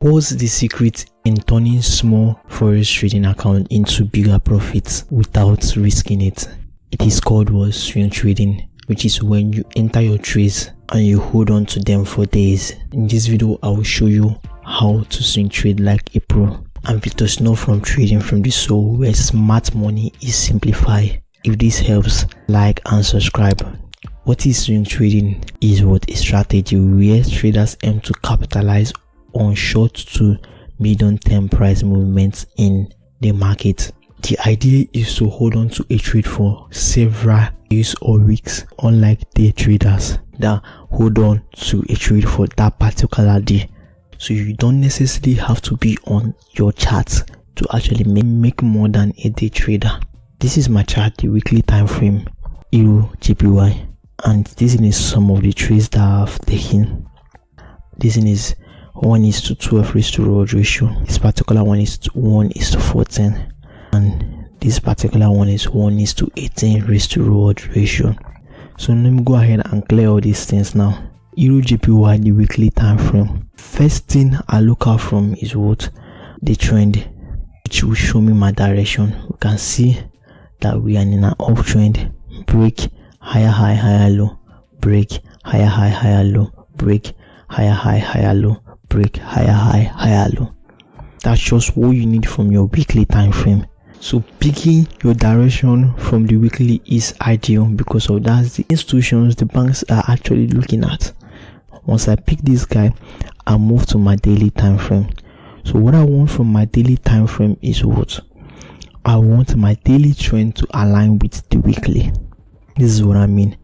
What's the secret in turning small forex trading account into bigger profits without risking it? It is called swing trading, which is when you enter your trades and you hold on to them for days. In this video, I will show you how to swing trade like a pro. I'm Victor Snow from Trading from the Soul, where smart money is simplified. If this helps, like and subscribe. What is swing trading? Is a strategy where traders aim to capitalize on short to medium term price movements in the market. The idea is to hold on to a trade for several days or weeks, unlike day traders that hold on to a trade for that particular day. So you don't necessarily have to be on your charts to actually make more than a day trader. This is my chart, the weekly time frame, Eurusd-Gbpusd, and this is some of the trades that I've taken. This is 1:12 raised to reward ratio. This particular one is 1:14, and this particular one is 1:18 raised to reward ratio. So let me go ahead and clear all these things now. Eurusd-Gbpusd, the weekly time frame. First thing I look out from is the trend, which will show me my direction. We can see that we are in an uptrend. Break higher high, higher low, break higher high, higher low, break higher high, higher low, break higher high, higher low. That's just what you need from your weekly time frame. So picking your direction from the weekly is ideal because of that's the institutions the banks are actually looking at. Once I pick this guy, I move to my daily time frame. So what I want from my daily time frame is I want my daily trend to align with the weekly. This is what I mean.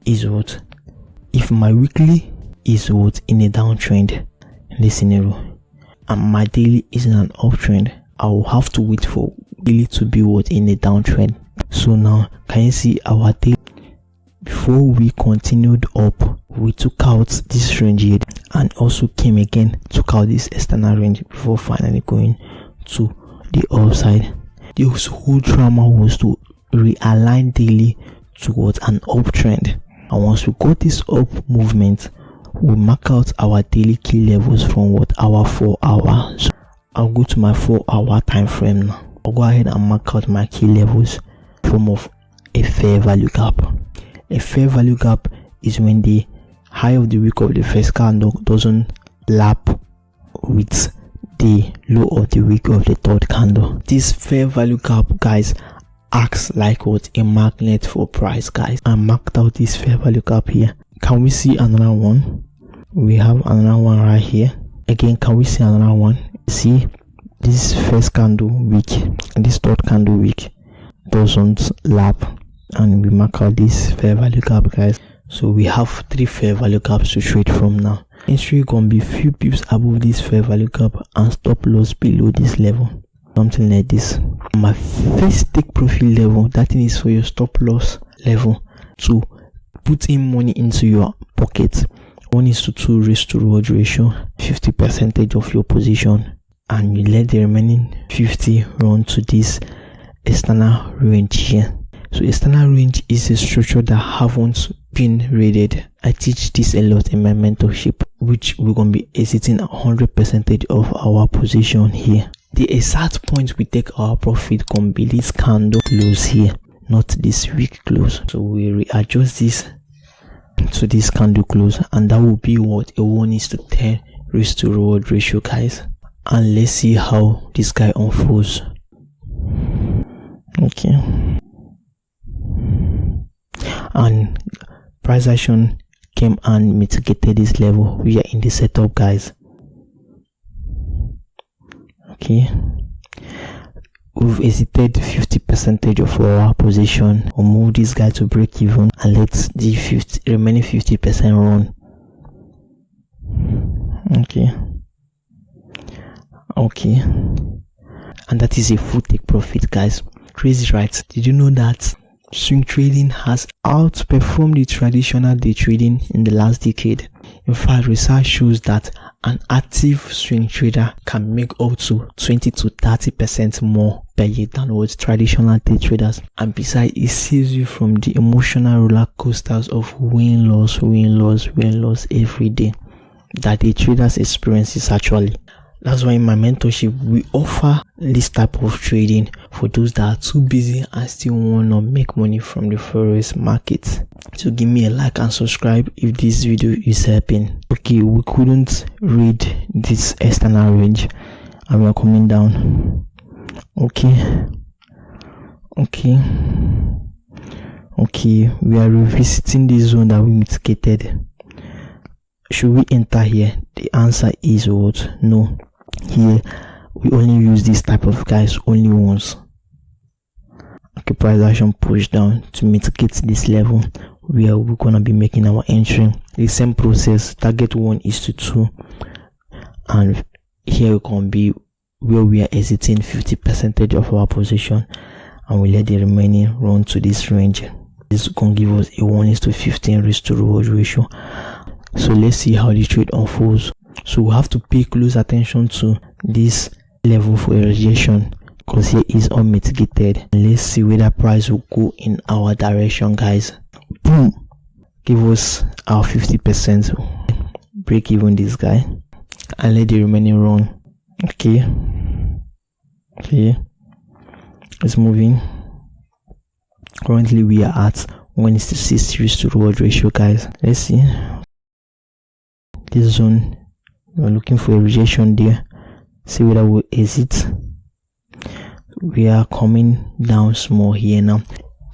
If my weekly is in a downtrend in this scenario and my daily is in an uptrend, I will have to wait for daily to be in a downtrend. So now can you see our daily? Before we continued up, we took out this range here and also came again, took out this external range before finally going to the upside. This whole drama was to realign daily towards an uptrend, and once we got this up movement, we mark out our daily key levels from our 4 hour. So I'll go to my 4 hour time frame now. I'll go ahead and mark out my key levels in form of a fair value gap. A fair value gap is when the high of the week of the first candle doesn't lap with the low of the week of the third candle. This fair value gap, guys, acts like a magnet for price, guys. I marked out this fair value gap here. Can we see another one? We have another one right here. Again, can we see another one? See, this first candle week and this third candle week doesn't lap, and we mark out this fair value gap, guys. So we have 3 fair value gaps to trade from now. Entry gonna be few pips above this fair value gap and stop loss below this level, something like this. My first take profit level, that thing is for your stop loss level to put in money into your pocket. 1:2 raised to reward ratio, 50% of your position, and you let the remaining 50 run to this external range here. So external range is a structure that haven't been rated. I teach this a lot in my mentorship, which we're going to be exiting 100% of our position here. The exact point we take our profit can be this candle close here, not this week close. So we readjust this to this candle close, and that will be a 1:10 risk to reward ratio, guys. And let's see how this guy unfolds. Okay. And price action came and mitigated this level. We are in the setup, guys. Okay, we've exited 50% of our position. We'll move this guy to break even and let the remaining 50% run. Okay, and that is a full take profit, guys. Crazy, right? Did you know that swing trading has outperformed the traditional day trading in the last decade? In fact, research shows that an active swing trader can make up to 20 to 30% more per year than what traditional day traders. And besides, it saves you from the emotional roller coasters of win loss every day that the traders experiences actually. That's why in my mentorship we offer this type of trading for those that are too busy and still want to make money from the forex market. So give me a like and subscribe if this video is helping. Okay, we couldn't read this external range and we are coming down. Okay, we are revisiting the zone that we mitigated. Should we enter here? The answer is what? No. Here we only use this type of guys only once. Okay, price action push down to mitigate this level where we're gonna be making our entry. The same process, target 1:2, and here we can be where we are exiting 50% of our position, and we let the remaining run to this range. This can give us a 1:15 risk to reward ratio. So let's see how the trade unfolds. So we have to pay close attention to this level for a rejection because here is unmitigated. Let's see whether price will go in our direction, guys. Boom, give us our 50%. Break even this guy and let the remaining run. Okay, it's moving. Currently we are at 1:6 risk to reward ratio, guys. Let's see this zone. We're looking for a rejection there. See whether we exit. We are coming down small here now.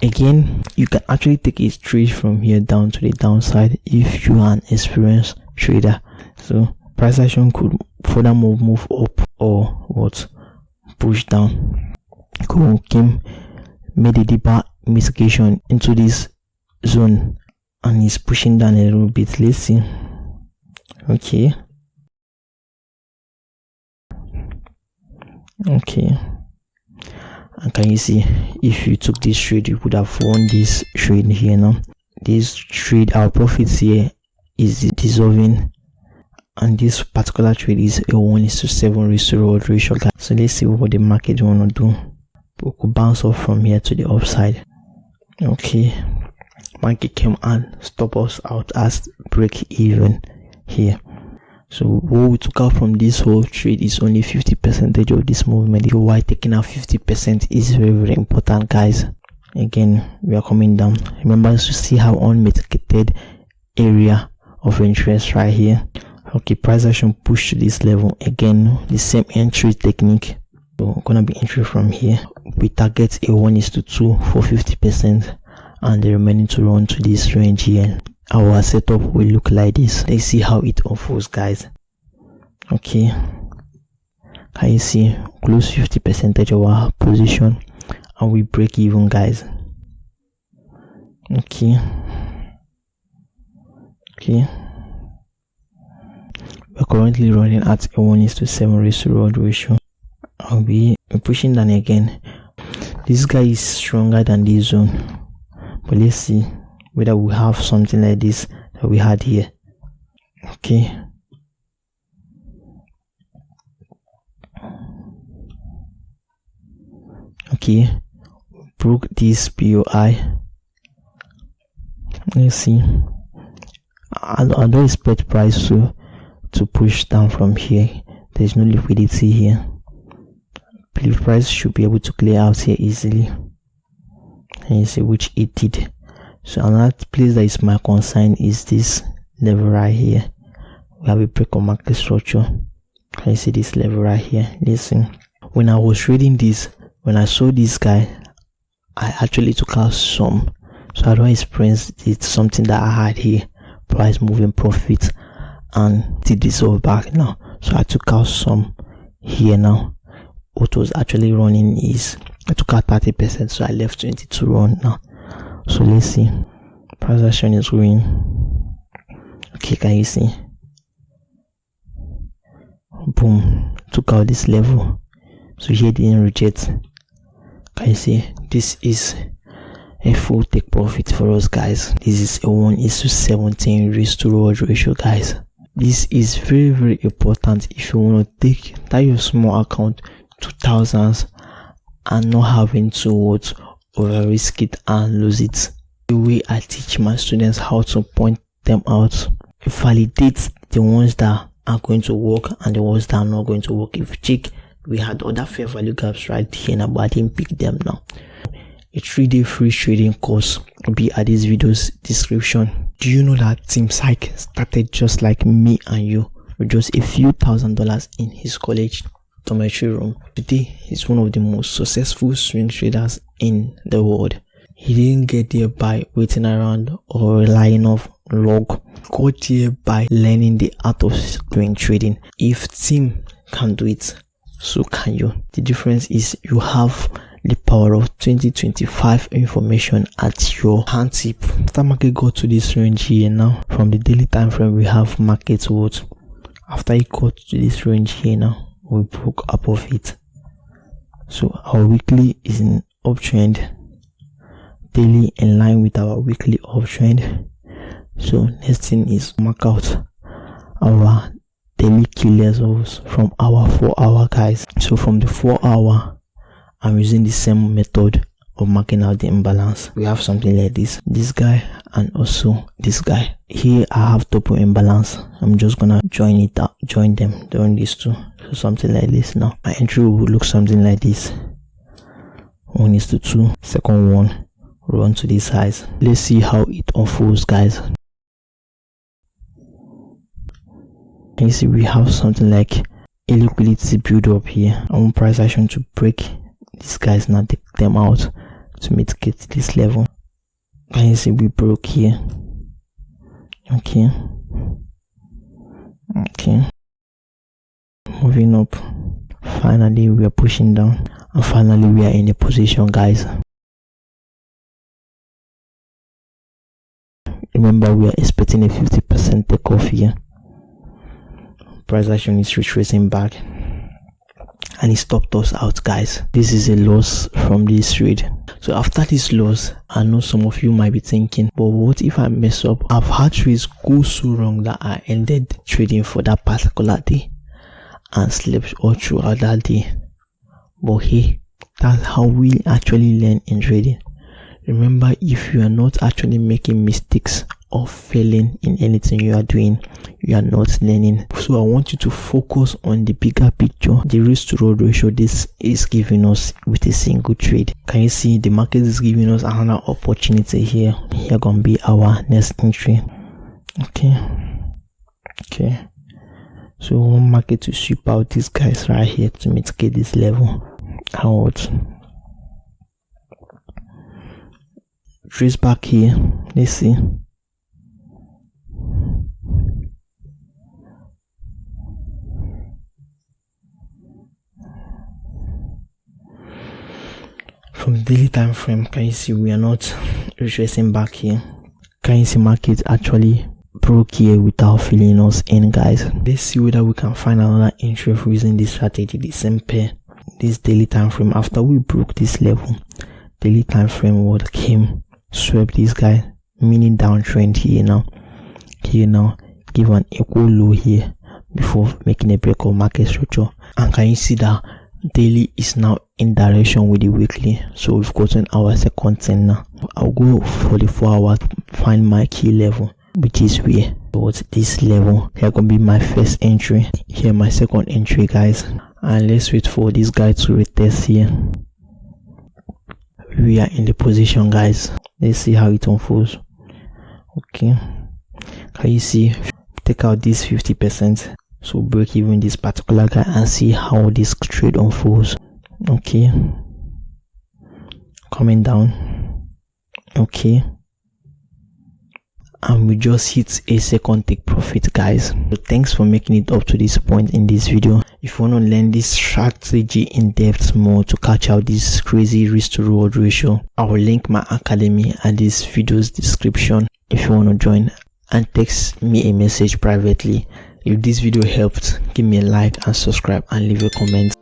Again, you can actually take a trade from here down to the downside if you are an experienced trader. So price action could furthermore move up or what, push down. Came, made a deeper mitigation into this zone and is pushing down a little bit. Let's see. Okay, and can you see, if you took this trade you would have won this trade here now. This trade, our profits here is dissolving, and this particular trade is a 1:7 risk to reward ratio, guys. So let's see what the market want to do. We could bounce off from here to the upside. Okay, market came and stop us out as break even here. So what we took out from this whole trade is only 50% of this movement. Why taking out 50% is very, very important, guys. Again, we are coming down. Remember to see how unmitigated area of interest right here. Okay, price action push to this level. Again, the same entry technique. So we're gonna be entry from here. We target a 1:2 for 50% and the remaining to run to this range here. Our setup will look like this. Let's see how it unfolds, guys. Okay, can you see, close 50% of our position and we break even, guys. Okay, we're currently running at a 1:7 risk to reward ratio. I'll be pushing down again. This guy is stronger than this zone, but let's see whether we have something like this that we had here. Okay, broke this POI. Let's see. I don't expect price to push down from here. There's no liquidity here. I believe price should be able to clear out here easily, and you see, which it did. So another place that is my concern is this level right here. We have a break on market structure. Can you see this level right here? Listen, when I was trading this, when I saw this guy, I actually took out some. So I don't experience it's something that I had here, price moving profit, and did this all back now. So I took out some here now. What was actually running is I took out 30%, so I left 20 to run now. So let's see, price action is going. Okay, can you see? Boom, took out this level. So here didn't reject. Can you see? This is a full take profit for us, guys. This is a 1:17 risk to reward ratio, guys. This is very, very important if you want to take that your small account to thousands and not having to over risk it and lose it. The way I teach my students how to point them out, validate the ones that are going to work and the ones that are not going to work. If you check, we had other fair value gaps right here now, but I didn't pick them now. A 3-day free trading course will be at this video's description. Do you know that Team Psych started just like me and you, with just a few $1,000s in his college dormitory room? Today, he's one of the most successful swing traders in the world. He didn't get there by waiting around or relying on luck. Got here by learning the art of swing trading. If Team can do it, so can you. The difference is you have the power of 2025 information at your hand tip. After market got to this range here now, from the daily time frame we have market what? After it got to this range here now, we broke above it. So our weekly is in uptrend, daily in line with our weekly uptrend. So next thing is mark out our daily key levels from our 4-hour guys. So from the 4-hour, I'm using the same method of marking out the imbalance. We have something like this guy and also this guy. Here I have double imbalance. I'm just gonna join them during these two. So something like this. Now my entry will look something like this. 1:2, second one, run to this size. Let's see how it unfolds, guys. You see we have something like a liquidity build up here. I want price action to break these guys, now take them out to mitigate this level. Can you see we broke here? Okay, moving up. Finally we are pushing down, and finally we are in a position, guys. Remember, we are expecting a 50% takeoff here. Price action is retracing back and it stopped us out, guys. This is a loss from this trade. So after this loss, I know some of you might be thinking, but what if I mess up? I've had trades go so wrong that I ended trading for that particular day and slept all throughout that day. But hey, that's how we actually learn in trading. Remember, if you are not actually making mistakes or failing in anything you are doing, you are not learning. So I want you to focus on the bigger picture, the risk to reward ratio this is giving us with a single trade. Can you see the market is giving us another opportunity here? Here gonna be our next entry. Okay, so we want market to sweep out these guys right here to mitigate this level out. Trace back here, let's see. From the daily time frame, can you see we are not retracing back here? Can you see market actually broke here without filling us in, guys? Let's see whether we can find another entry using this strategy, the same pair. This daily time frame, after we broke this level, daily time frame what came, swept this guy, meaning downtrend here now, give an equal low here before making a break of market structure. And can you see that daily is now in direction with the weekly? So we've gotten our second thing now. I'll go for the 4 hours, find my key level, which is where towards this level. Here gonna be my first entry, here my second entry, guys. And let's wait for this guy to retest here. We are in the position, guys. Let's see how it unfolds. Okay, can you see, take out this 50%, so break even this particular guy and see how this trade unfolds. Okay, coming down. Okay, and we just hit a second take profit, guys. So thanks for making it up to this point in this video. If you want to learn this strategy in depth more to catch out this crazy risk to reward ratio, I will link my academy at this video's description if you want to join, and text me a message privately. If this video helped, give me a like and subscribe and leave a comment.